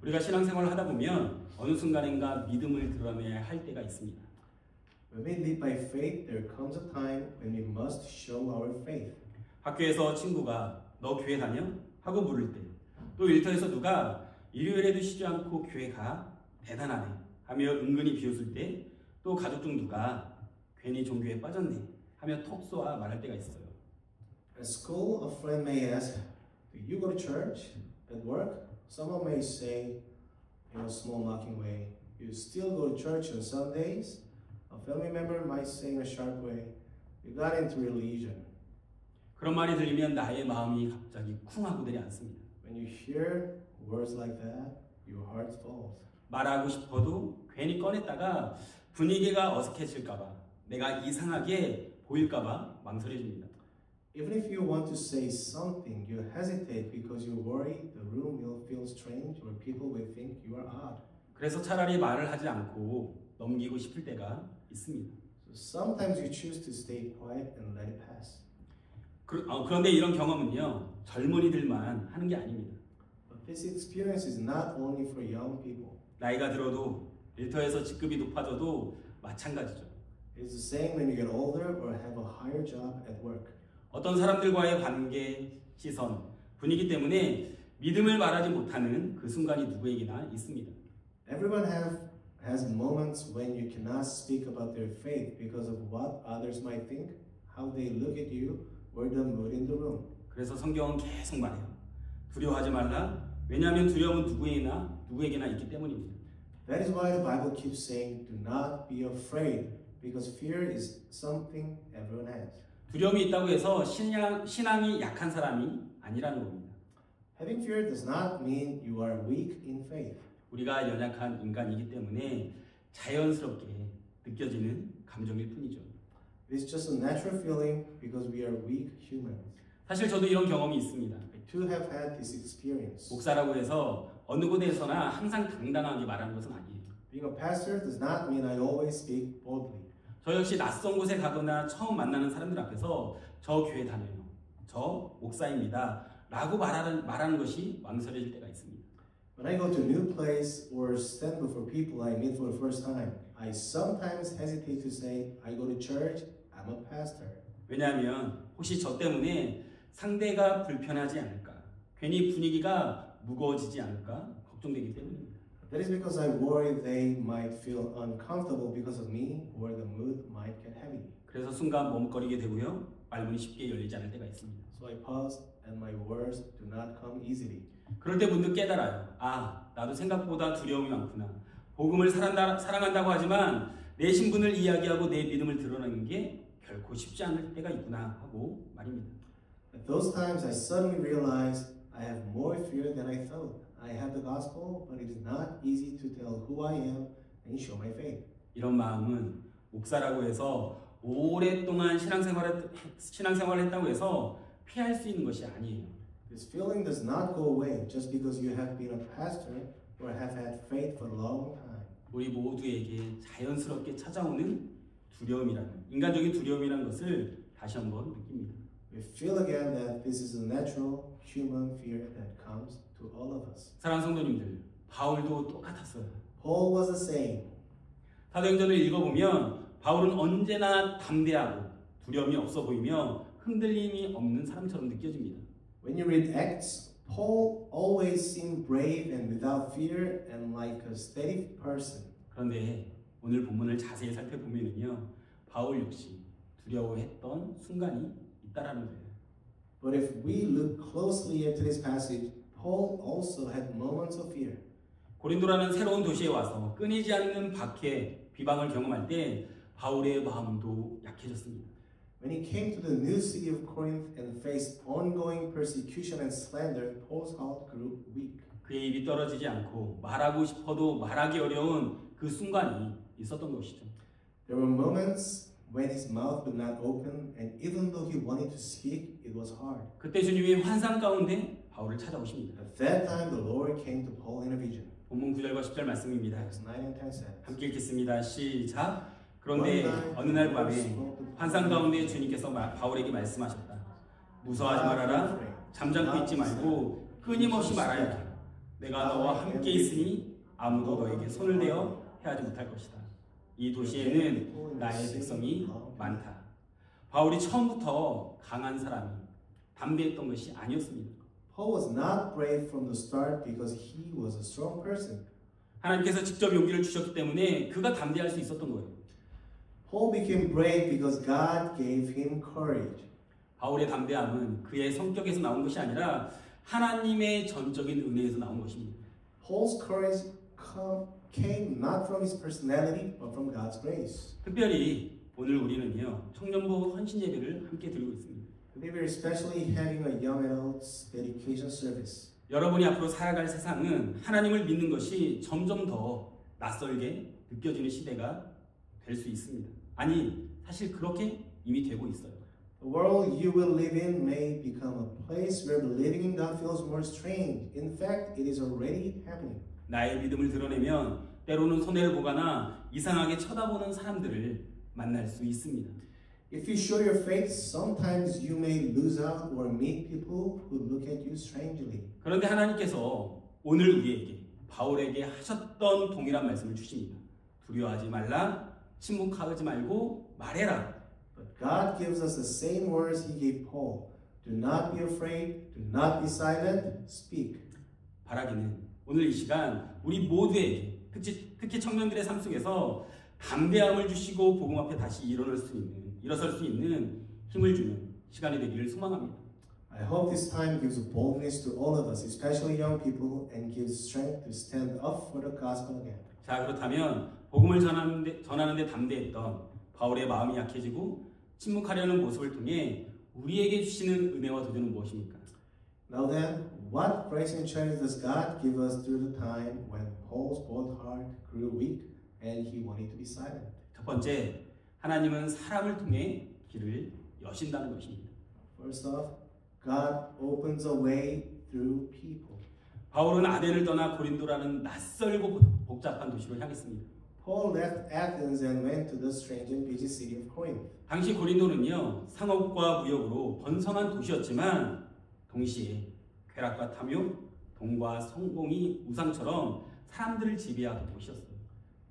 우리가 신앙생활을 하다 보면 어느 순간인가 믿음을 드러내야 할 때가 있습니다. When we live by faith, there comes a time when we must show our faith. 학교에서 친구가 너 교회 다녀? 하고 물을 때, 또 일터에서 누가 일요일에도 쉬지 않고 교회 가? 대단하네 하며 은근히 비웃을 때, 또 가족 중 누가 괜히 종교에 빠졌네 하며 톡 쏘아 말할 때가 있어요. At school, a friend may ask, "Do you go to church?" At work, someone may say, in a small mocking way, "You still go to church on Sundays?" A family member might say in a sharp way, "You got into religion." 그런 말이 들리면 나의 마음이 갑자기 쿵 하고 내려앉습니다. When you hear words like that, your heart falls. 말하고 싶어도 괜히 꺼냈다가 분위기가 어색해질까봐, 내가 이상하게 보일까봐 망설여집니다. Even if you want to say something, you hesitate because you worry the room will feel strange or people will think you are odd. 그래서 차라리 말을 하지 않고 넘기고 싶을 때가 있습니다. So sometimes you choose to stay quiet and let it pass. 그런데 이런 경험은요, 젊은이들만 하는 게 아닙니다. But this experience is not only for young people. 나이가 들어도 일터에서 직급이 높아져도 마찬가지죠. It is the same when you get older or have a higher job at work. 어떤 사람들과의 관계, 시선, 분위기 때문에 믿음을 말하지 못하는 그 순간이 누구에게나 있습니다. Everyone has moments when you cannot speak about their faith because of what others might think, how they look at you, or the mood in the room. 그래서 성경은 계속 말해요. 두려워하지 말라. 왜냐하면 두려움은 누구에게나 있기 때문입니다. That is why the Bible keeps saying, "Do not be afraid," because fear is something everyone has. 두려움이 있다고 해서 신앙이 약한 사람이 아니라는 겁니다. Having fear does not mean you are weak in faith. 우리가 연약한 인간이기 때문에 자연스럽게 느껴지는 감정일 뿐이죠. It is just a natural feeling because we are weak humans. 사실 저도 이런 경험이 있습니다. I too have had this experience. 목사라고 해서 어느 곳에서나 항상 당당하게 말하는 것은 아니에요. Being a pastor does not mean I always speak boldly. 저 역시 낯선 곳에 가거나 처음 만나는 사람들 앞에서 저 교회 다녀요. 저 목사입니다. 라고 말하는 것이 망설여질 때가 있습니다. When I go to a new place or stand before people I meet for the first time, I sometimes hesitate to say, "I go to church, I'm a pastor." 왜냐하면 혹시 저 때문에 상대가 불편하지 않을까, 괜히 분위기가 무거워지지 않을까 걱정되기 때문입니다. That is because I worry they might feel uncomfortable because of me or the mood might get heavy. 그래서 순간 머뭇거리게 되고요. 말문이 쉽게 열리지 않을 때가 있습니다. So I pause and my words do not come easily. 그럴 때 문득 깨달아요. 아, 나도 생각보다 두려움이 많구나. 복음을 사랑한다고 하지만 내 신분을 이야기하고 내 믿음을 드러내는 게 결코 쉽지 않을 때가 있구나 하고 말입니다. At those times I suddenly realize I have more fear than I thought. I have the gospel, but it is not easy to tell who I am and show my faith. 이런 마음은 목사라고 해서 오랫동안 신앙생활을 했다고 해서 피할 수 있는 것이 아니에요. This feeling does not go away just because you have been a pastor or have had faith for a long time. 우리 모두에게 자연스럽게 찾아오는 인간적인 두려움이라는 것을 다시 한번 느낍니다. We feel again that this is a natural human fear that comes to all of us. 사랑하는 성도님들, 바울도 똑같았어요. Paul was the same. 사도행전을 읽어보면 바울은 언제나 담대하고 두려움이 없어 보이며 흔들림이 없는 사람처럼 느껴집니다. When you read Acts, Paul always seemed brave and without fear and like a steady person. 그런데 오늘 본문을 자세히 살펴보면요, 바울 역시 두려워했던 순간이 있다라는 거예요. But if we look closely into this passage, Paul also had moments of fear. 고린도라는 새로운 도시에 와서 끊이지 않는 박해, 비방을 경험할 때 바울의 마음도 약해졌습니다. When he came to the new city of Corinth and faced ongoing persecution and slander, Paul's heart grew weak. 그의 입이 떨어지지 않고 말하고 싶어도 말하기 어려운 그 순간이 있었던 것이죠. There were moments when his mouth would not open, and even though he wanted to speak, it was hard. 그때 주님이 환상 가운데 바울을 찾아오십니다. At that time, the Lord came to Paul in a vision. 본문 9절과 10절 말씀입니다. Acts 9 and 10 says. 함께 읽겠습니다. 시작. 그런데 어느 날 밤에 환상 가운데 주님께서 바울에게 말씀하셨다. 무서워하지 말아라. 잠잠고 있지 말고 끊임없이 말하여라. 내가 너와 함께 있으니 아무도 너에게 손을 대어 해하지 못할 것이다. 이 도시에는 나의 백성이 많다. 바울이 처음부터 강한 사람이 담대했던 것이 아니었습니다. Paul was not brave from the start because he was a strong person. 하나님께서 직접 용기를 주셨기 때문에 그가 담대할 수 있었던 거예요. Paul became brave because God gave him courage. 바울의 담대함은 그의 성격에서 나온 것이 아니라 하나님의 전적인 은혜에서 나온 것입니다. Paul's courage came not from his personality but from God's grace. 특별히 오늘 우리는요 청년부 헌신 예배를 함께 드리고 있습니다. Today we're especially having a young adults dedication service. 여러분이 앞으로 살아갈 세상은 하나님을 믿는 것이 점점 더 낯설게 느껴지는 시대가 될 수 있습니다. 아니, 사실 그렇게 이미 되고 있어요. The world you will live in may become a place where believing in God feels more strange. In fact, it is already happening. 나의 믿음을 드러내면 때로는 손해를 보거나 이상하게 쳐다보는 사람들을 만날 수 있습니다. If you show your faith, sometimes you may lose out or meet people who look at you strangely. 그런데 하나님께서 오늘 우리에게 바울에게 하셨던 동일한 말씀을 주십니다. 두려워하지 말라, 침묵하지 말고 말해라. But God gives us the same words He gave Paul. Do not be afraid, do not be silent, speak. 바라기는 오늘 이 시간 우리 모두에게 특히 청년들의 삶 속에서 담대함을 주시고 복음 앞에 다시 일어설 수 있는 힘을 주는 시간이 되기를 소망합니다. I hope this time gives boldness to all of us, especially young people, and gives strength to stand up for the gospel again. 자, 그렇다면 복음을 전하는데 담대했던 바울의 마음이 약해지고 침묵하려는 모습을 통해 우리에게 주시는 은혜와 도전은 무엇입니까? Now then, what grace and challenge does God give us through the time when Paul's bold heart grew weak and he wanted to be silent? 첫 번째, 하나님은 사람을 통해 길을 여신다는 것입니다. First off, God opens a way through people. 바울은 아덴을 떠나 고린도라는 낯설고 복잡한 도시로 향했습니다. Paul left Athens and went to the strange and busy city of Corinth. 당시 고린도는요 상업과 무역으로 번성한 도시였지만 동시에 쾌락과 탐욕, 돈과 성공이 우상처럼 사람들을 지배하던 곳이었어요.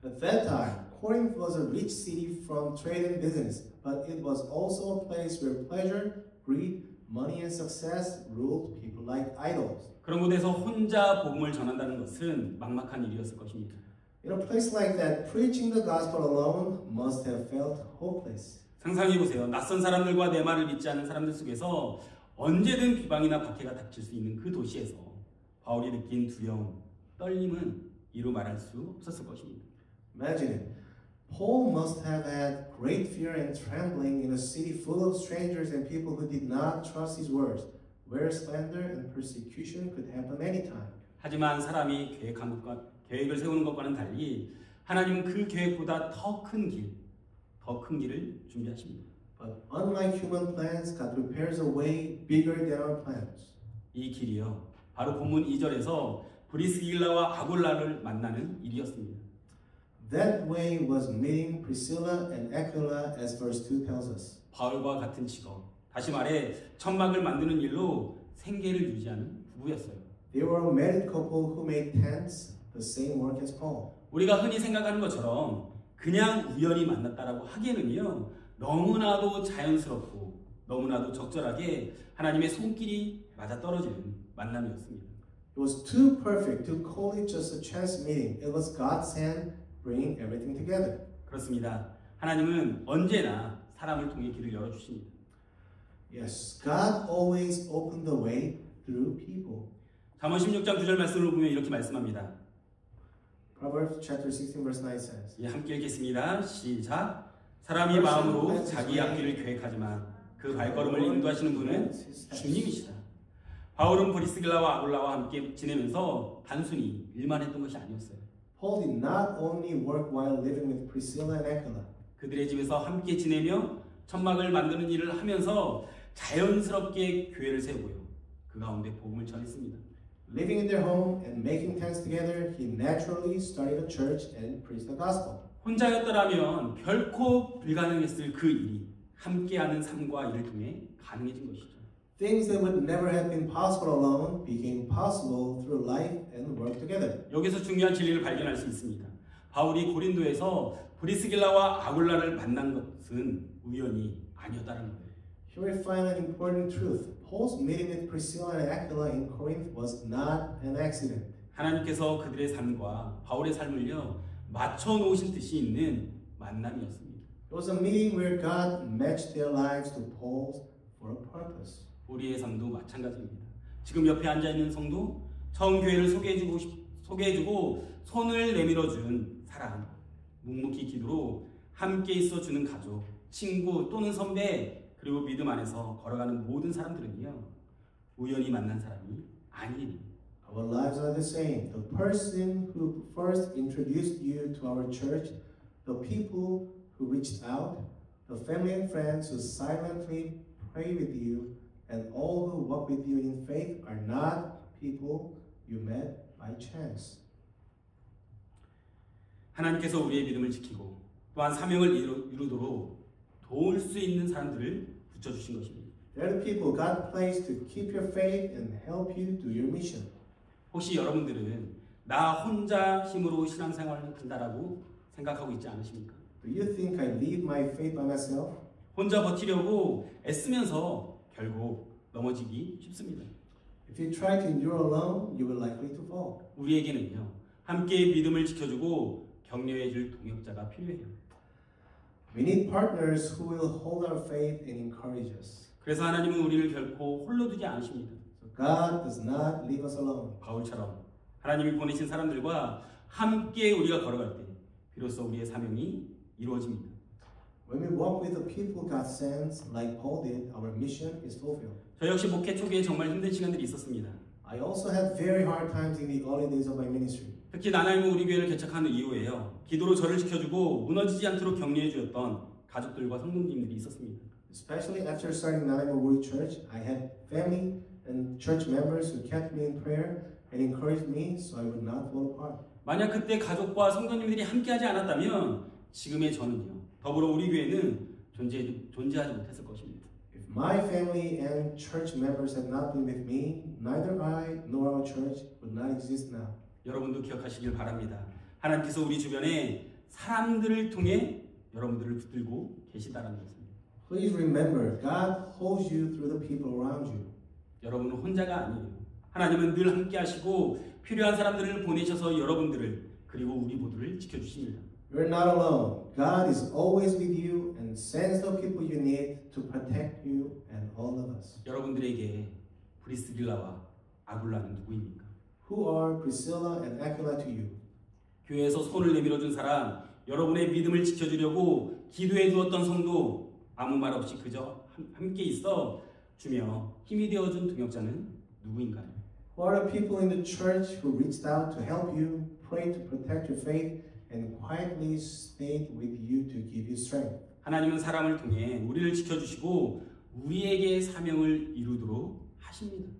At that time, Corinth was a rich city from trade and business, but it was also a place where pleasure, greed, money and success ruled people like idols. 그런 곳에서 혼자 복음을 전한다는 것은 막막한 일이었을 것입니다. In a place like that, preaching the gospel alone must have felt hopeless. 상상해 보세요. 낯선 사람들과 내 말을 믿지 않는 사람들 속에서 언제든 비방이나 박해가 닥칠 수 있는 그 도시에서 바울이 느낀 두려움, 떨림은 이루 말할 수 없었을 것입니다. Imagine it. Paul must have had great fear and trembling in a city full of strangers and people who did not trust his words, where slander and persecution could happen anytime. 하지만 사람이 계획을 세우는 것과는 달리 하나님은 그 계획보다 더 큰 길을 준비하십니다. But unlike human plans, God prepares a way bigger than our plans. 이 길이요. 바로 본문 2절에서 브리스길라와 아굴라를 만나는 일이었습니다. That way was meeting Priscilla and Aquila, as verse 2 tells us. 바울과 같은 직업, 다시 말해 천막을 만드는 일로 생계를 유지하는 부부였어요. They were a married couple who made tents, the same work as Paul. 우리가 흔히 생각하는 것처럼 그냥 우연히 만났다라고 하기에는요 너무나도 자연스럽고 너무나도 적절하게 하나님의 손길이 맞아떨어지는 만남이었습니다. It was too perfect to call it just a chance meeting. It was God's hand bringing everything together. 그렇습니다. 하나님은 언제나 사람을 통해 길을 열어주십니다. Yes, God always opened the way through people. 잠언 16장 9절 말씀을 보면 이렇게 말씀합니다. Proverbs chapter 16 verse 9 says. 예, 함께 읽겠습니다. 시작. 사람이 마음으로 자기 앞길을 계획하지만 그 발걸음을 인도하시는 분은 주님이시다. 바울은 브리스길라와 아굴라와 함께 지내면서 단순히 일만 했던 것이 아니었어요. Paul did not only work while living with Priscilla and Aquila. 그들의 집에서 함께 지내며 천막을 만드는 일을 하면서 자연스럽게 교회를 세우고요. 그 가운데 복음을 전했습니다. Living in their home and making tents together, he naturally started a church and preached the gospel. 혼자였더라면 결코 불가능했을 그 일이 함께하는 삶과 일을 통해 가능해진 것이죠. Things that would never have been possible alone became possible through life and work together. 여기서 중요한 진리를 발견할 수 있습니다. 바울이 고린도에서 브리스길라와 아굴라를 만난 것은 우연이 아니었다는 거예요. Here we find an important truth. Paul's meeting with Priscilla and Aquila in Corinth was not an accident. 하나님께서 그들의 삶과 바울의 삶을요 맞춰 놓으신 뜻이 있는 만남이었습니다. It was a meeting where God matched their lives to Paul's for a purpose. 우리의 삶도 마찬가지입니다. 지금 옆에 앉아 있는 성도, 처음 교회를 소개해주고 손을 내밀어준 사람, 묵묵히 기도로 함께 있어주는 가족, 친구 또는 선배, 그리고 믿음 안에서 걸어가는 모든 사람들은요 우연히 만난 사람이 아니에요. Our lives are the same. The person who first introduced you to our church, the people who reached out, the family and friends who silently pray with you, and all who walk with you in faith are not people you met by chance. 하나님께서 우리의 믿음을 지키고 또한 사명을 이루도록 도울 수 있는 사람들을 붙여주신 것입니다. They're the people God placed to keep your faith and help you do your mission. 혹시 여러분들은 나 혼자 힘으로 신앙생활을 한다라고 생각하고 있지 않으십니까? Do you think I lead my faith by myself? 혼자 버티려고 애쓰면서 결국 넘어지기 쉽습니다. If you try to endure alone, you will likely to fall. 우리에게는요 함께 믿음을 지켜주고 격려해줄 동역자가 필요해요. We need partners who will hold our faith and encourage us. 그래서 하나님은 우리를 결코 홀로 두지 않으십니다. So God does not leave us alone. 바울처럼 하나님이 보내신 사람들과 함께 우리가 걸어갈 때 비로소 우리의 사명이 이루어집니다. When we walk with the people God sends, like Paul did, our mission is fulfilled. 저 역시 목회 초기에 정말 힘든 시간들이 있었습니다. I also had very hard times in the early days of my ministry. 특히 나나이모 우리 교회를 개척한 이후에요. 기도로 저를 지켜주고 무너지지 않도록 격려해 주었던 가족들과 성도님들이 있었습니다. Especially after starting Nanaimo Wuri Church, I had family and church members who kept me in prayer and encouraged me so I would not fall apart. 만약 그때 가족과 성도님들이 함께하지 않았다면 지금의 저는요. 더불어 우리 교회는 존재하지 못했을 것입니다. If my family and church members had not been with me, neither I nor our church would not exist now. 여러분도 기억하시길 바랍니다. 하나님께서 우리 주변에 사람들을 통해 여러분들을 붙들고 계시다라는 것입니다. Please remember, God holds you through the people around you. 여러분은 혼자가 아니에요. 하나님은 늘 함께 하시고 필요한 사람들을 보내셔서 여러분들을 그리고 우리 모두를 지켜주십니다. You're not alone. God is always with you and sends the people you need to protect you and all of us. 여러분들에게 브리스길라와 아굴라는 누구입니까? Who are Priscilla and Aquila to you? 교회에서 손을 내밀어준 사람, 여러분의 믿음을 지켜주려고 기도해 주었던 성도, 아무 말 없이 그저 함께 있어 주며 힘이 되어준 동역자는 누구인가요? Who are the people in the church who reached out to help you, pray to protect your faith, and quietly stayed with you to give you strength? 하나님은 사람을 통해 우리를 지켜주시고 우리에게 사명을 이루도록 하십니다.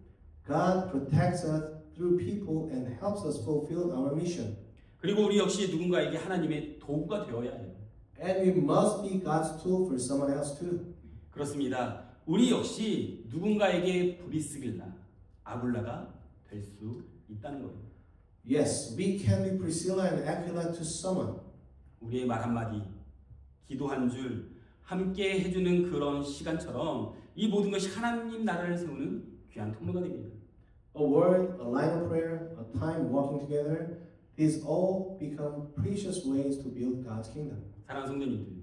God protects us through people and helps us fulfill our mission. 그리고 우리 역시 누군가에게 하나님의 도구가 되어야 해요. And we must be God's tool for someone else too. 그렇습니다. 우리 역시 누군가에게 브리스길라, 아굴라가 될 수 있다는 거예요. Yes, we can be Priscilla and Aquila to someone. 우리의 말 한마디, 기도 한 줄, 함께 해주는 그런 시간처럼 이 모든 것이 하나님 나라를 세우는 귀한 통로가 됩니다. A word, a line of prayer, a time walking together, these all become precious ways to build God's kingdom. 사랑하는 성도님들,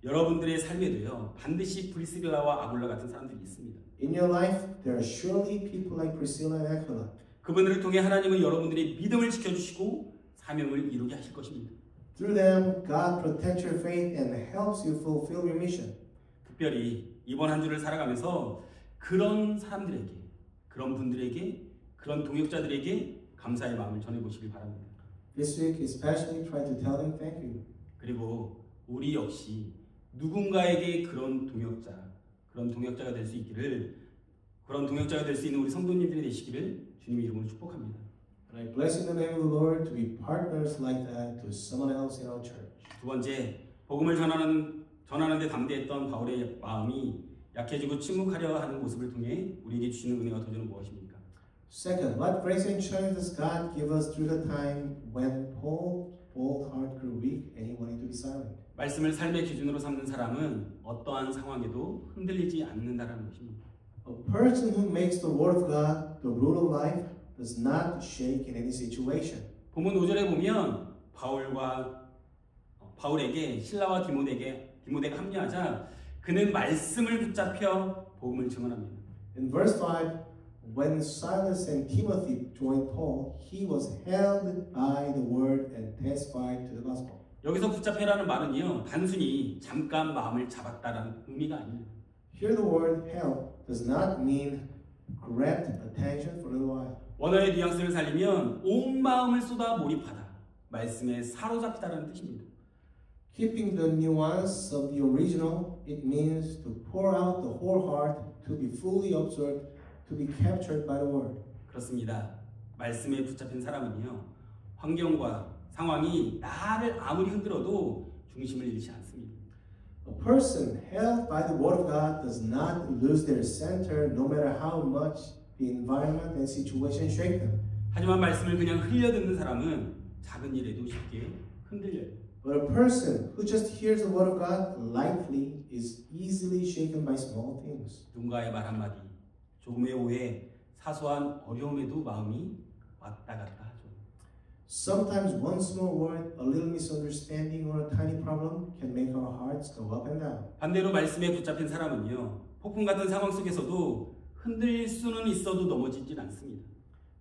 여러분들의 삶에도요 반드시 브리스길라와 아굴라 같은 사람들이 있습니다. In your life, there are surely people like Priscilla and Aquila. 그분들을 통해 하나님은 여러분들의 믿음을 지켜주시고 사명을 이루게 하실 것입니다. Through them, God protects your faith and helps you fulfill your mission. 특별히 이번 한 주를 살아가면서 그런 사람들에게, 그런 분들에게, 그런 동역자들에게 감사의 마음을 전해보시길 바랍니다. This week, especially, try to tell them thank you. 그리고 우리 역시 누군가에게 그런 동역자가 될 수 있기를, 그런 동역자가 될 수 있는 우리 성도님들이 되시기를 주님의 이름으로 축복합니다. And I bless in the name of the Lord to be partners like that to someone else in our church. 두 번째, 복음을 전하는 데 담대했던 바울의 마음이 약해지고 침묵하려 하는 모습을 통해 우리에게 주시는 은혜와 도전은 무엇입니까? Second, what grace and strength does God give us through the time when Paul's heart grew weak and he wanted to be silent? 말씀을 삶의 기준으로 삼는 사람은 어떠한 상황에도 흔들리지 않는다라는 것입니다. A person who makes the Word of God the rule of life does not shake in any situation. 본문 5절에 보면 바울에게 신라와 디모데가 합류하자 그는 말씀을 붙잡혀 복음을 증언합니다. In verse 5, when Silas and Timothy joined Paul, he was held by the word and testified to the gospel. 여기서 붙잡혀라는 말은요, 단순히 잠깐 마음을 잡았다라는 의미가 아닙니다. Here the word held does not mean grabbed attention for a little while. 원어의 뉘앙스를 살리면 온 마음을 쏟아 몰입하다, 말씀에 사로잡히다라는 뜻입니다. Keeping the nuance of the original, it means to pour out the whole heart, to be fully absorbed, to be captured by the word. 그렇습니다. 말씀에 붙잡힌 사람은요, 환경과 상황이 나를 아무리 흔들어도 중심을 잃지 않습니다. A person held by the word of God does not lose their center no matter how much the environment and situation shake them. 하지만 말씀을 그냥 흘려듣는 사람은 작은 일에도 쉽게 흔들려요. But a person who just hears the word of God lightly is easily shaken by small things. 누군가의 말 한마디, 조금의 오해, 사소한 어려움에도 마음이 왔다 갔다 하죠. Sometimes one small word, a little misunderstanding or a tiny problem can make our hearts go up and down. 반대로 말씀에 붙잡힌 사람은요, 폭풍 같은 상황 속에서도 흔들릴 수는 있어도 넘어지질 않습니다.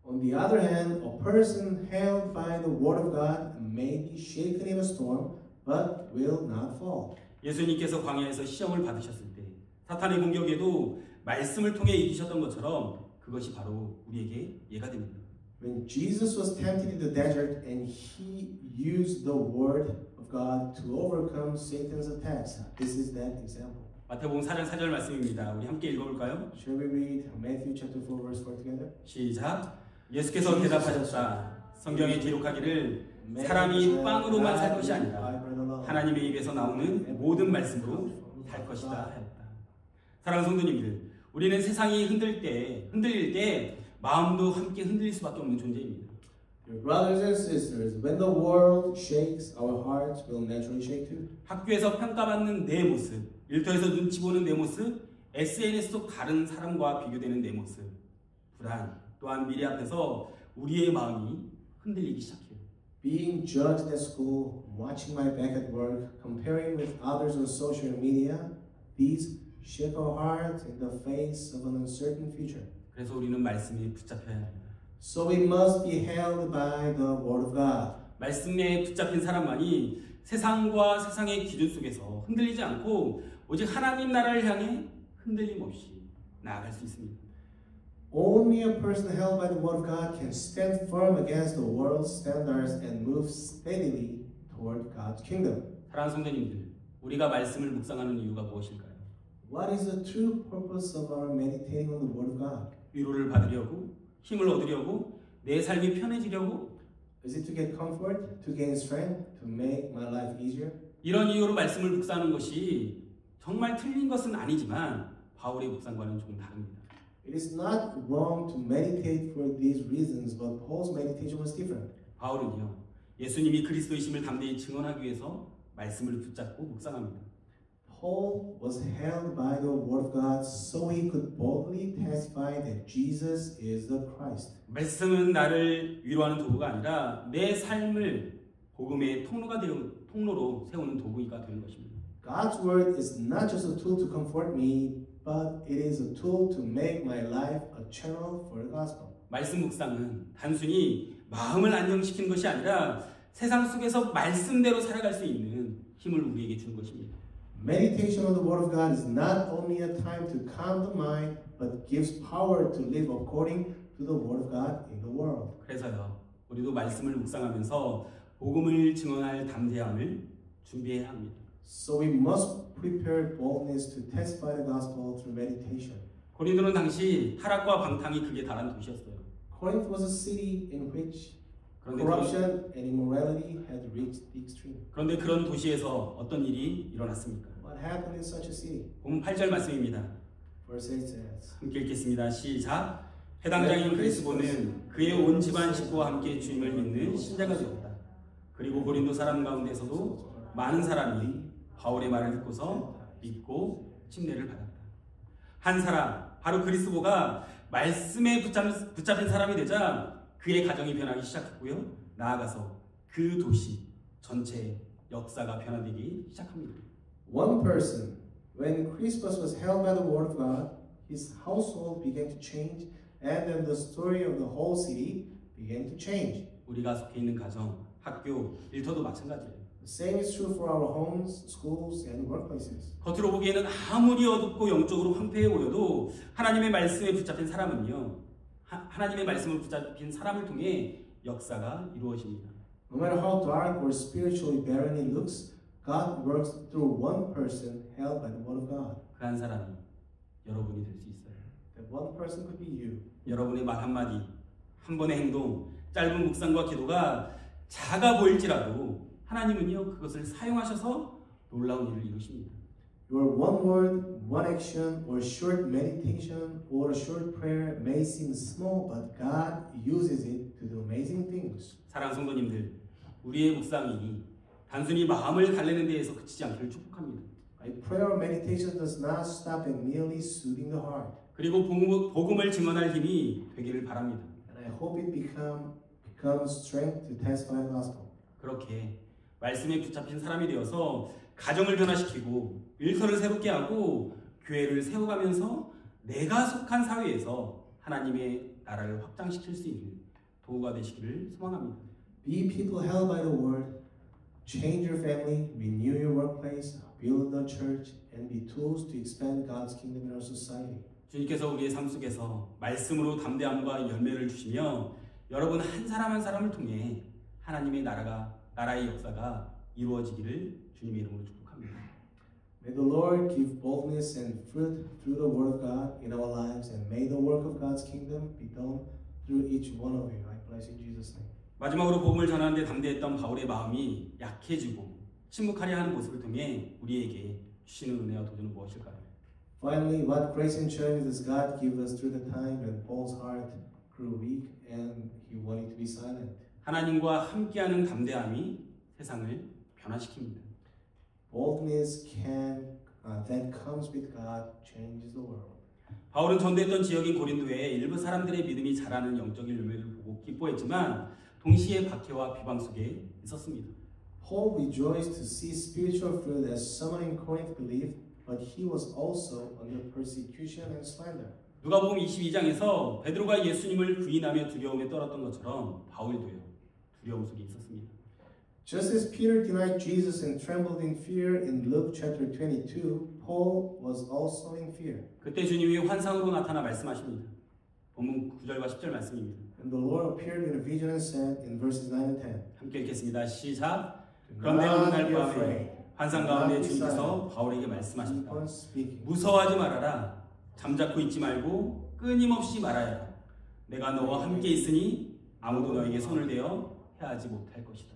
On the other hand, a person held by the word of God may be shaken in a storm, but will not fall. 예수님께서 광야에서 시험을 받으셨을 때 사탄의 공격에도 말씀을 통해 이기셨던 것처럼 그것이 바로 우리에게 예가 됩니다. When Jesus was tempted in the desert and he used the word of God to overcome Satan's attacks, this is that example. 마태복음 4장 4절 말씀입니다. 우리 함께 읽어볼까요? Shall we read Matthew chapter 4 verse 4 together? 시작. 예수께서 대답하셨다. 성경에 기록하기를 사람이 빵으로만 살 것이 아니라 하나님의 입에서 나오는 모든 말씀으로 살 것이다 하였다. 사랑하는 성도님들, 우리는 세상이 흔들릴 때 마음도 함께 흔들릴 수밖에 없는 존재입니다. Your brothers and sisters, when the world shakes, our hearts will naturally shake too. 학교에서 평가받는 내 모습, 일터에서 눈치 보는 내 모습, SNS 속 다른 사람과 비교되는 내 모습, 불안, 또한 미래 앞에서 우리의 마음이 흔들리기 시작해요. Being judged at school, watching my back at work, comparing with others on social media, these shake our hearts in the face of an uncertain future. 그래서 우리는 말씀에 붙잡혀야 합니다. So we must be held by the word of God. 말씀에 붙잡힌 사람만이 세상과 세상의 기준 속에서 흔들리지 않고 오직 하나님 나라를 향해 흔들림 없이 나아갈 수 있습니다. Only a person held by the word of God can stand firm against the world's standards and move steadily toward God's kingdom. 사랑하는 성도님들, 우리가 말씀을 묵상하는 이유가 무엇일까요? What is the true purpose of our meditating on the word of God? 위로를 받으려고, 힘을 얻으려고, 내 삶이 편해지려고, Is it to get comfort, to gain strength, to make my life easier? 이런 이유로 말씀을 묵상하는 것이 정말 틀린 것은 아니지만 바울의 묵상과는 조금 다릅니다. It is not wrong to meditate for these reasons, but Paul's meditation was different. 바울은요, 예수님이 그리스도이심을 담대히 증언하기 위해서 말씀을 붙잡고 묵상합니다. Paul was held by the word of God so he could boldly testify that Jesus is the Christ. 말씀은 나를 위로하는 도구가 아니라 내 삶을 복음의 통로로 세우는 도구가 되는 것입니다. God's word is not just a tool to comfort me, but it is a tool to make my life a channel for the gospel. 말씀 묵상은 단순히 마음을 안정시키는 것이 아니라 세상 속에서 말씀대로 살아갈 수 있는 힘을 우리에게 주는 것입니다. Meditation on the word of God is not only a time to calm the mind, but gives power to live according to the word of God in the world. 그래서요, 우리도 말씀을 묵상하면서 복음을 증언할 담대함을 준비해야 합니다. So we must prepare boldness to testify the gospel through meditation. 고린도는 당시 타락과 방탕이 극에 달한 도시였어요. Corinth was a city in which 그런데 corruption and immorality had reached the extreme. 그런 도시에서 어떤 일이 일어났습니까? What happened in such a city? 본문 8절 말씀입니다. Verse 8 says, 함께 읽겠습니다. 시작. 해당 장인 그리스도는 그의 온 집안 식구와 함께 주님을 믿는 신자가 되었다. 그리고 고린도 사람 가운데서도 많은 사람이 바울의 말을 듣고서 믿고 침례를 받았다. 한 사람, 바로 그리스도가 말씀에 붙잡힌 사람이 되자 그의 가정이 변하기 시작했고요. 나아가서 그 도시 전체의 역사가 변화되기 시작합니다. One person, when Crispus was held by the word of God, his household began to change, and then the story of the whole city began to change. 우리가 속해 있는 가정, 학교, 일터도 마찬가지예요. The same is true for our homes, schools, and workplaces. 겉으로 보기에는 아무리 어둡고 영적으로 황폐해 보여도 하나님의 말씀에 붙잡힌 사람은요, 하나님의 말씀을 붙잡힌 사람을 통해 역사가 이루어집니다. No matter how dark or spiritually barren it looks, God works through one person held by the word of God. 그 한 사람이 여러분이 될 수 있어요. That one person could be you. 여러분의 말 한마디, 한 번의 행동, 짧은 묵상과 기도가 작아 보일지라도 하나님은요 그것을 사용하셔서 놀라운 일을 이루십니다. Your one word, one action, or short meditation, or a short prayer may seem small, but God uses it to do amazing things. 사랑하는 성도님들, 우리의 묵상이 단순히 마음을 달래는 데에서 그치지 않기를 축복합니다. My prayer or meditation does not stop at merely soothing the heart. 그리고 복음을 증언할 힘이 되기를 바랍니다. And I hope it becomes strength to testify the gospel. 그렇게 말씀에 붙잡힌 사람이 되어서 가정을 변화시키고 일터를 새롭게 하고 교회를 세워가면서 내가 속한 사회에서 하나님의 나라를 확장시킬 수 있는 도구가 되시기를 소망합니다. Be people held by the word, change your family, renew your workplace, build the church, and be tools to expand God's kingdom in our society. 주님께서 우리의 삶 속에서 말씀으로 담대함과 열매를 주시며 여러분 한 사람 한 사람을 통해 하나님의 나라의 역사가 이루어지기를 주님의 이름으로 축복합니다. May the Lord give boldness and fruit through the word of God in our lives, and may the work of God's kingdom be done through each one of you. I bless you in Jesus' name. 마지막으로 복음을 전하는데 담대했던 바울의 마음이 약해지고 침묵하려 하는 모습을 통해 우리에게 주시는 은혜와 도전은 무엇일까요? Finally, what grace and challenge does God give us through the time when Paul's heart grew weak and he wanted to be silent? 하나님과 함께하는 담대함이 세상을 변화시킵니다. Boldness that comes with God changes the world. 바울은 전도했던 지역인 고린도에 일부 사람들의 믿음이 자라는 영적인 열매를 보고 기뻐했지만 동시에 박해와 비방 속에 있었습니다. Paul rejoiced to see spiritual fruit as someone in Corinth believed, but he was also under persecution and slander. 누가복음 22장에서 베드로가 예수님을 부인하며 두려움에 떨었던 것처럼 바울도요 두려움 속에 있었습니다. Just as Peter denied Jesus and trembled in fear in Luke chapter 22, Paul was also in fear. 그때 주님이 환상으로 나타나 말씀하십니다. 본문 9절과 10절 말씀입니다. And the Lord appeared in a vision and said in verses 9 and 10. 함께 읽겠습니다. 시작. Do 그런데 어느 not 날 be 밤에 afraid. 환상 가운데 주님께서 바울에게 Keep 말씀하셨다. on speaking. 무서워하지 말아라. 잠자코 있지 말고 끊임없이 말하여라. 내가 너와 함께 있으니 아무도 너에게 손을 대어 해하지 못할 것이다.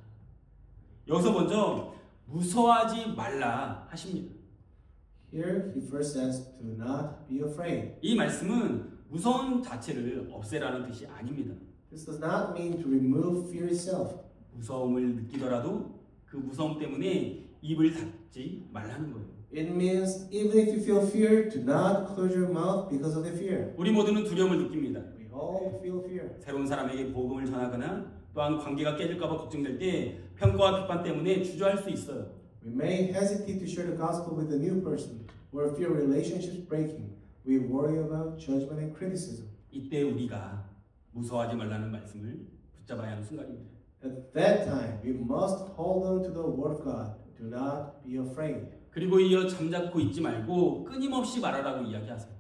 여기서 먼저 무서워하지 말라 하십니다. Here he first says, do not be afraid. 이 말씀은 무서움 자체를 없애라는 뜻이 아닙니다. This does not mean to remove fear itself. 무서움을 느끼더라도 그 무서움 때문에 입을 닫지 말라는 거예요. It means even if you feel fear, do not close your mouth because of the fear. 우리 모두는 두려움을 느낍니다. We all feel fear. 새로운 사람에게 복음을 전하거나 또한 관계가 깨질까 봐 걱정될 때 평가와 비판 때문에 주저할 수 있어요. We may hesitate to share the gospel with a new person or fear relationships breaking. We worry about judgment and criticism. 이때 우리가 무서워하지 말라는 말씀을 붙잡아야 하는 순간입니다. At that time, we must hold on to the word of God. Do not be afraid. 그리고 이어 잠자코 있지 말고 끊임없이 말하라고 이야기하세요.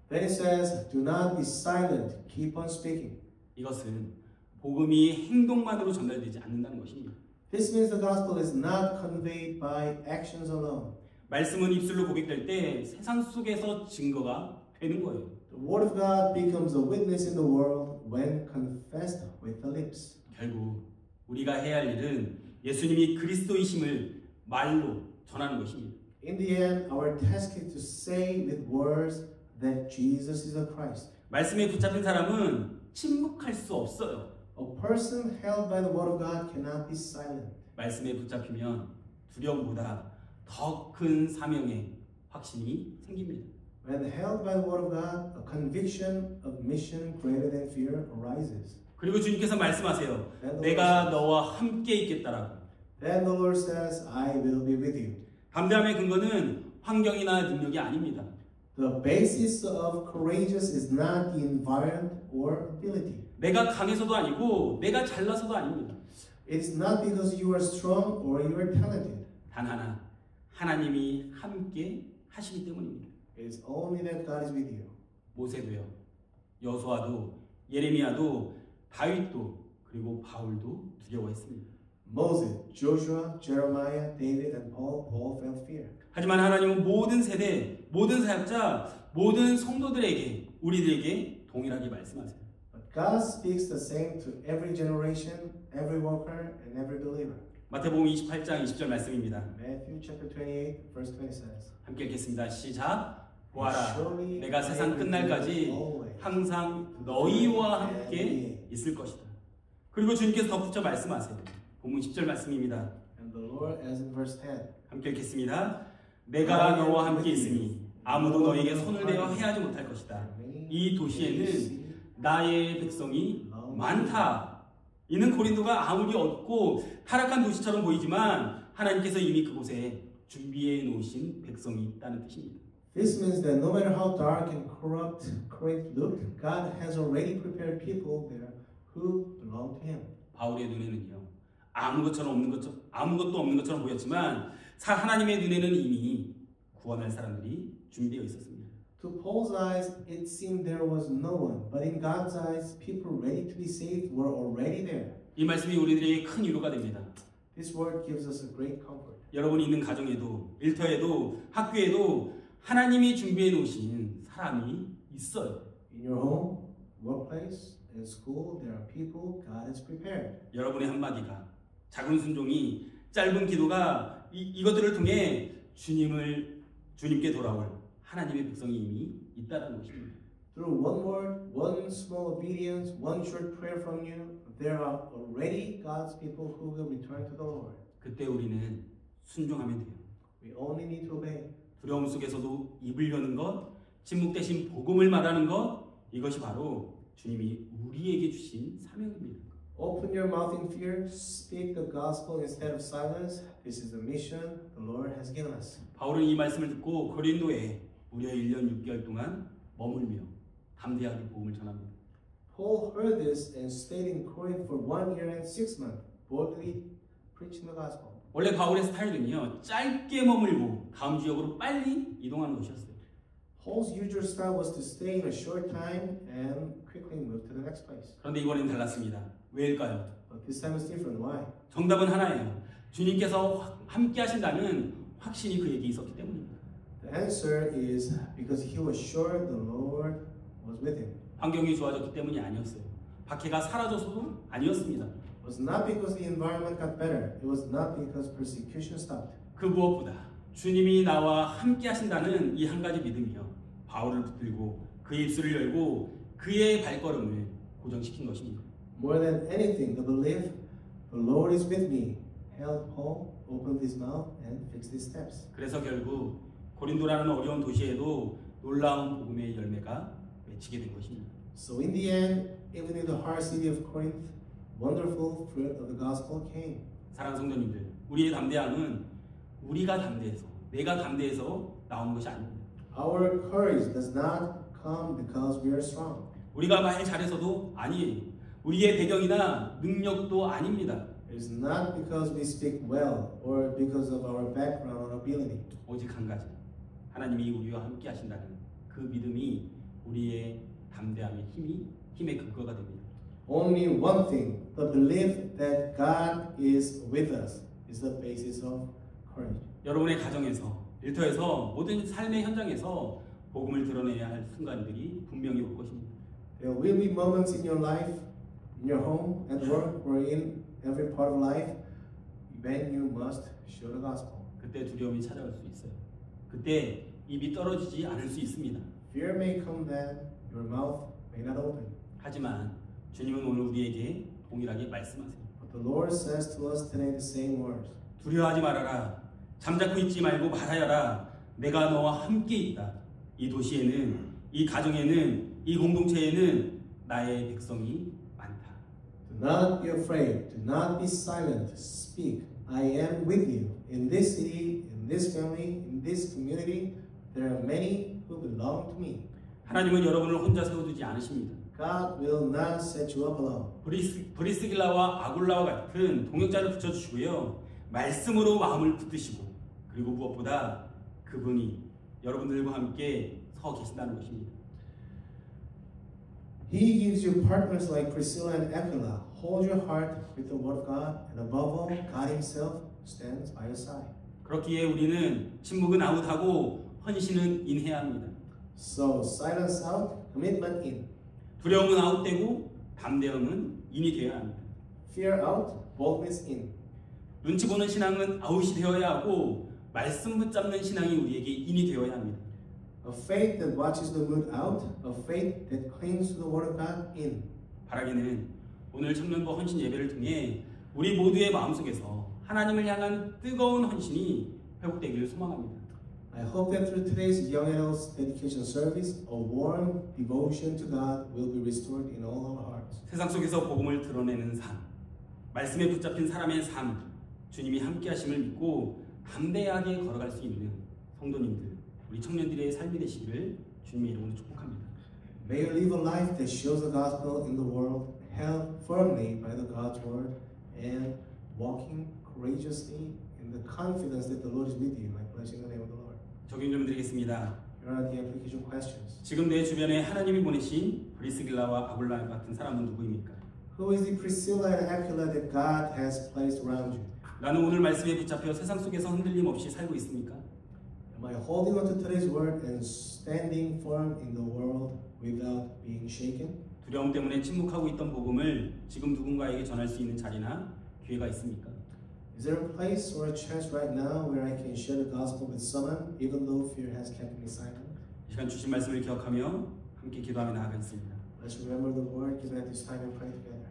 Then it says, do not be silent. Keep on speaking. 이것은 복음이 행동만으로 전달되지 않는다는 것입니다. This means the gospel is not conveyed by actions alone. 말씀은 입술로 고백될 때 세상 속에서 증거가 되는 거예요. The word of God becomes a witness in the world when confessed with the lips. 결국 우리가 해야 할 일은 예수님이 그리스도이심을 말로 전하는 것입니다. In the end, our task is to say with words that Jesus is the Christ. 말씀에 붙잡힌 사람은 침묵할 수 없어요. A person held by the word of God cannot be silent. 말씀에 붙잡히면 두려움보다 더 큰 사명의 확신이 생깁니다. When held by the word of God, a conviction of mission greater than fear arises. 그리고 주님께서 말씀하세요. And the 내가 Lord 너와 함께 있겠다라고. Then the Lord says, I will be with you. 담대함의 근거는 환경이나 능력이 아닙니다. The basis of courageous is not the environment or ability. 내가 강해서도 아니고 내가 잘나서도 아닙니다. It is not because you are strong or you are talented. 단 하나, 하나님이 함께 하시기 때문입니다. It is only that God is with you. 모세도요, 여호수아도, 예레미야도, 다윗도, 그리고 바울도 두려워했습니다. Moses, Joshua, Jeremiah, David, and Paul all felt fear. 하지만 하나님은 모든 세대, 모든 사역자, 모든 성도들에게, 우리들에게 동일하게 말씀하세요. But God speaks the same to every generation, every worker, and every believer. 마태복음 28장 20절 말씀입니다. Matthew chapter 28, verse 20 says, 함께 읽겠습니다. 시작. 보아라, Surely 내가 I 세상 am with 끝날까지 you always. 항상 너희와 함께 있을 것이다. 그리고 주님께서 덧붙여 말씀하세요. 본문 10절 말씀입니다. And the Lord, as in verse 10, 함께 읽겠습니다. 내가 너와 함께 있으니 아무도 너에게 손을 대어 해하지 못할 것이다. 이 도시에는 나의 백성이 많다. 이는 고린도가 아무리 얻고 타락한 도시처럼 보이지만 하나님께서 이미 그곳에 준비해 놓으신 백성이 있다는 뜻입니다. This means that no matter how dark and corrupt Corinth looked, God has already prepared people there who belong to Him. 바울의 눈에는요, 아무것도 없는 것처럼 보였지만 하나님의 눈에는 이미 구원할 사람들이 준비되어 있었습니다. To Paul's eyes, it seemed there was no one, but in God's eyes, people ready to be saved were already there. 이 말씀이 우리들에게 큰 위로가 됩니다. This word gives us a great comfort. 여러분이 있는 가정에도, 일터에도, 학교에도 하나님이 준비해 놓으신 사람이 있어요. In your home, workplace, in school, there are people God has prepared. 여러분의 한마디가, 작은 순종이, 짧은 기도가 이것들을 통해 주님께 돌아올 하나님의 백성이 이미 있다는 것입니다. Through one word, one small obedience, one short prayer from you, there are already God's people who will return to the Lord. 그때 우리는 순종하면 돼요. We only need to obey. 두려움 속에서도 입을 여는 것, 침묵 대신 복음을 말하는 것, 이것이 바로 주님이 우리에게 주신 사명입니다. Open your mouth in fear, speak the gospel instead of silence. This is the mission the Lord has given us. 바울은 이 말씀을 듣고 고린도에 무려 1년 6개월 동안 머물며 담대하게 복음을 전합니다. Paul heard this and stayed in Corinth for 1 year and 6 months, boldly preaching the gospel. 원래 바울의 스타일은요, 짧게 머물고 다음 지역으로 빨리 이동하는 것이었어요. Paul's usual style was to stay in a short time and quickly move to the next place. 그런데 이번엔 달랐습니다. 왜일까요? But this time is different. Why? 정답은 하나예요. 주님께서 함께 하신다는 확신이 그에게 있었기 때문입니다. The answer is because he was sure the Lord was with him. 환경이 좋아졌기 때문이 아니었어요. 박해가 사라져서도 아니었습니다. It was not because the environment got better. It was not because persecution stopped. 그 무엇보다 주님이 나와 함께 하신다는 이 한 가지 믿음이요, 바울을 붙들고 그의 입술을 열고 그의 발걸음을 고정시킨 것입니다. More than anything, the belief the Lord is with me held Paul, opened his mouth, and fixed his steps. 그래서 결국 고린도라는 어려운 도시에도 놀라운 복음의 열매가 맺히게 된 것입니다. So in the end, even in the hard city of Corinth, wonderful fruit of the gospel came. 사랑하는 성도님들, 우리의 담대함은 우리가 담대해서, 내가 담대해서 나오는 것이 아닙니다. Our courage does not come because we are strong. 우리가 말 잘해서도 아니에요. 우리의 배경이나 능력도 아닙니다. It is not because we speak well or because of our background or ability. 오직 한 가지, 하나님이 우리와 함께 하신다는 그 믿음이 우리의 담대함의 힘의 근거가 됩니다. Only one thing, the belief that God is with us is the basis of courage. 여러분의 가정에서, 일터에서, 모든 삶의 현장에서 복음을 드러내야 할 순간들이 분명히 올 것입니다. There will be moments in your life, in your home, at work, or in every part of life when you must show the gospel. 그때 두려움이 찾아올 수 있어요. 그때 입이 떨어지지 않을 수 있습니다. Fear may come then, your mouth may not open. 하지만 주님은 오늘 우리에게 동일하게 말씀하세요. But the Lord says to us today the same words. 두려워하지 말아라. 잠자코 있지 말고 말하여라. 내가 너와 함께 있다. 이 도시에는, 이 가정에는, 이 공동체에는 나의 백성이 많다. Do not be afraid. Do not be silent. Speak. I am with you. In this city, in this family, in this community, there are many who belong to me. 하나님은 여러분을 혼자 세워두지 않으십니다. God will not set you up alone. 브리스길라와 아굴라와 같은 동역자를 붙여주시고요. 말씀으로 마음을 붙드시고 그리고 무엇보다 그분이 여러분들과 함께 서 계신다는 것입니다. He gives you partners like Priscilla and Aquila. Hold your heart with the word of God, and above all, God Himself stands by your side. 그렇기에 우리는 침묵은 아웃하고 헌신은 인해야 합니다. So silence out, commitment in. 두려움은 아웃되고 담대함은 인이 되어야 합니다. Fear out, boldness in. 눈치 보는 신앙은 아웃이 되어야 하고 말씀 붙잡는 신앙이 우리에게 인이 되어야 합니다. A faith that watches the mood out, a faith that clings to the word of God in. 바라기는 오늘 청년부 헌신 예배를 통해 우리 모두의 마음속에서 하나님을 향한 뜨거운 헌신이 회복되기를 소망합니다. I hope that through today's Young Adults Dedication Service, a warm devotion to God will be restored in all our hearts. 세상 속에서 복음을 드러내는 삶, 말씀에 붙잡힌 사람의 삶, 주님이 함께 하심을 믿고 담대하게 걸어갈 수 있는 성도님들, 우리 청년들의 삶이 되시기를 주님의 이름으로 축복합니다. May you live a life that shows the gospel in the world, held firmly by the God's word, and walking courageously in the confidence that the Lord is with you. I bless you in the name of the Lord. 적용 좀 드리겠습니다. Here are the application questions. 지금 내 주변에 하나님이 보내신 브리스길라와 아굴라 같은 사람은 누구입니까? Who is the Priscilla and Aquila that God has placed around you? 나는 오늘 말씀에 붙잡혀 세상 속에서 흔들림 없이 살고 있습니까? Am I holding on to today's word and standing firm in the world without being shaken? 두려움 때문에 침묵하고 있던 복음을 지금 누군가에게 전할 수 있는 자리나 기회가 있습니까? Is there a place or a chance right now where I can share the gospel with someone even though fear has kept me silent? 이 시간 주신 말씀을 기억하며 함께 기도하며 나아가겠습니다. Let's remember the word given at this time and pray together.